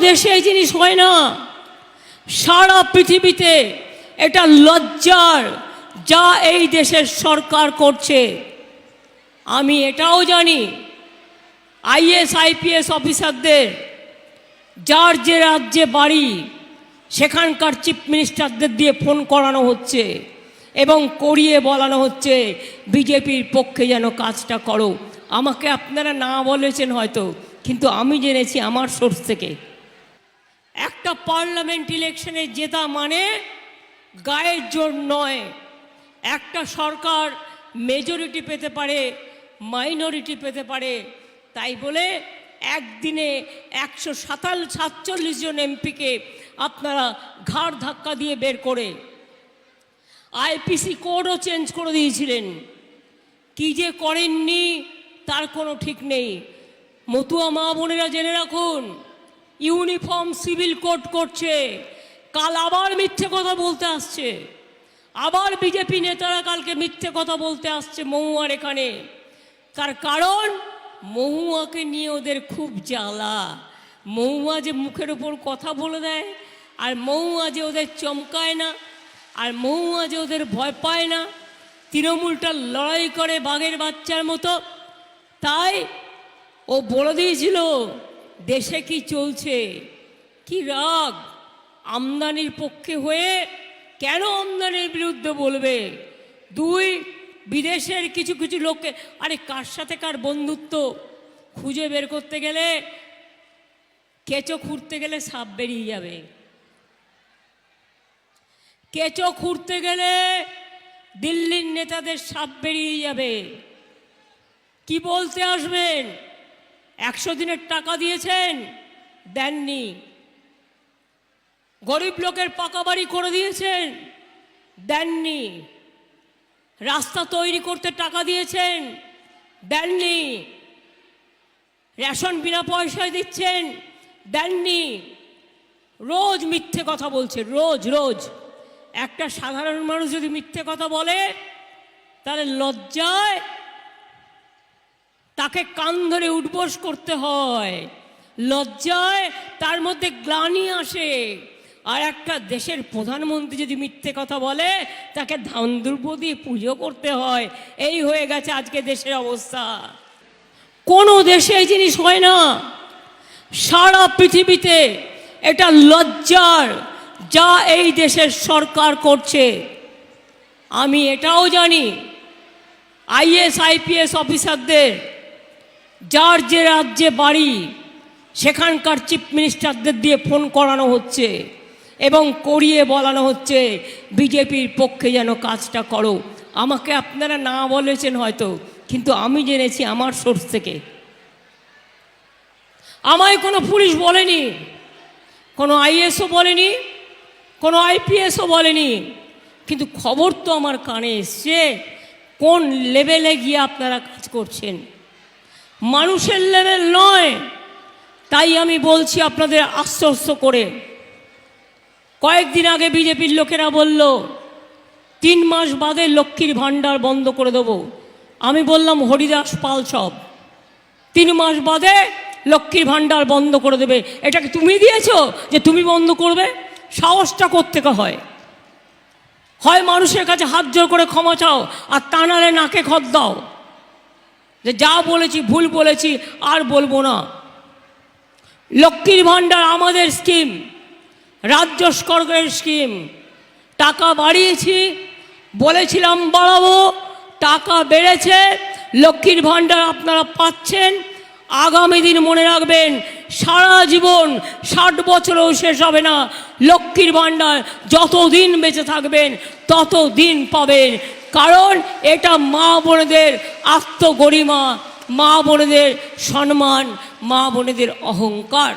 দেশে এই জিনিস হয় না। সারা পৃথিবীতে এটা লজ্জার যা এই দেশের সরকার করছে। আমি এটাও জানি আইএস আইপিএস অফিসারদের যার যে রাজ্যে বাড়ি সেখানকার চিফ মিনিস্টারদের দিয়ে ফোন করানো হচ্ছে এবং করিয়ে বলানো হচ্ছে বিজেপির পক্ষে যেন কাজটা করো। আমাকে আপনারা না বলেছেন হয়তো, কিন্তু আমি জেনেছি আমার সোর্স থেকে। একটা পার্লামেন্ট ইলেকশনে জেতা মানে গায়ের জোর নয়। একটা সরকার মেজরিটি পেতে পারে, মাইনরিটি পেতে পারে, তাই বলে একদিনে 147 জন এমপিকে আপনারা ঘাড় ধাক্কা দিয়ে বের করে আইপিসি কোডও চেঞ্জ করে দিয়েছিলেন। কি যে করেননি তার কোনো ঠিক নেই। মতুয়া মা বোনেরা জেনে রাখুন, ইউনিফর্ম সিভিল কোড করছে, কাল আবার মিথ্যে কথা বলতে আসছে। আবার বিজেপি নেতারা কালকে মিথ্যে কথা বলতে আসছে মহুয়ার এখানে। তার কারণ মহুয়াকে নিয়ে ওদের খুব জ্বালা। মহুয়া যে মুখের ওপর কথা বলে দেয়, আর মহুয়া যে ওদের চমকায় না, আর মহুয়া যে ওদের ভয় পায় না। তৃণমূলটা লড়াই করে বাঘের বাচ্চার মতো। তাই ও বলে দিয়েছিল দেশে কি চলছে, কি রাগ। আমদানির পক্ষে হয়ে কেন আমদানির বিরুদ্ধে বলবে? দুই, বিদেশের কিছু কিছু লোককে, আরে কার সাথে কার বন্ধুত্ব খুঁজে বের করতে গেলে, কেঁচো খুঁড়তে গেলে সাপ বেরিয়ে যাবে। কেঁচো খুঁড়তে গেলে দিল্লির নেতাদের সাপ বেরিয়ে যাবে। কি বলতে আসবেন? 100 দিনের টাকা দিয়েছেন, দেননি। গরিব লোকের পাকা বাড়ি করে দিয়েছেন, দেননি। রাস্তা তৈরি করতে টাকা দিয়েছেন, দেননি। রেশন বিনা পয়সায় দিচ্ছেন, দেননি। রোজ মিথ্যে কথা বলছে, রোজ রোজ। একটা সাধারণ মানুষ যদি মিথ্যে কথা বলে তাহলে লজ্জায় তাকে কান ধরে উঠবোস করতে হয়, লজ্জায় তার মধ্যে গ্লানি আসে। আর একটা দেশের প্রধানমন্ত্রী যদি মিথ্যে কথা বলে তাকে ধান দ্রব্য দিয়ে পুজো করতে হয়। এই হয়ে গেছে আজকে দেশের অবস্থা। কোনো দেশে এই জিনিস হয় না। সারা পৃথিবীতে এটা লজ্জার যা এই দেশের সরকার করছে। আমি এটাও জানি আইএস আইপিএস অফিসারদের যার যে রাজ্যে বাড়ি সেখানকার চিফ মিনিস্টারদের দিয়ে ফোন করানো হচ্ছে এবং করিয়ে বলানো হচ্ছে বিজেপির পক্ষে যেন কাজটা করো। আমাকে আপনারা না বলেছেন হয়তো, কিন্তু আমি জেনেছি আমার সোর্স থেকে। আমায় কোনো পুলিশ বলেনি, কোনো আইএসও বলেনি, কোনো আইপিএসও বলেনি, কিন্তু খবর তো আমার কানে এসছে কোন লেভেলে গিয়ে আপনারা কাজ করছেন। মানুষের লেভেল নয়। তাই আমি বলছি আপনাদের আশ্বস্ত করে, কয়েকদিন আগে বিজেপির লোকেরা বলল 3 মাস বাদে লক্ষ্মীর ভাণ্ডার বন্ধ করে দেবো। আমি বললাম হরিদাস পাল সব 3 মাস বাদে লক্ষ্মীর ভাণ্ডার বন্ধ করে দেবে। এটাকে তুমি দিয়েছো যে তুমি বন্ধ করবে? সাহসটা কোত্থেকে হয়? হয় মানুষের কাছে হাত জোর করে ক্ষমা চাও, আর তা নাহলে নাকে খত দাও যে যা বলেছি ভুল বলেছি আর বলবো না। লক্ষ্মীর ভাণ্ডার আমাদের স্কিম, রাজ্য সরকারের স্কিম। টাকা বাড়িয়েছি, বলেছিলাম বাড়াবো, টাকা বেড়েছে। লক্ষ্মীর ভাণ্ডার আপনারা পাচ্ছেন। আগামী দিন মনে রাখবেন, সারা জীবন 60 বছরেও শেষ হবে না। লক্ষ্মীর ভাণ্ডার যতদিন বেঁচে থাকবেন ততদিন পাবেন। কারণ এটা মা বোনেদের আত্মগরিমা, মা বোনেদের সম্মান, মা বোনেদের অহংকার।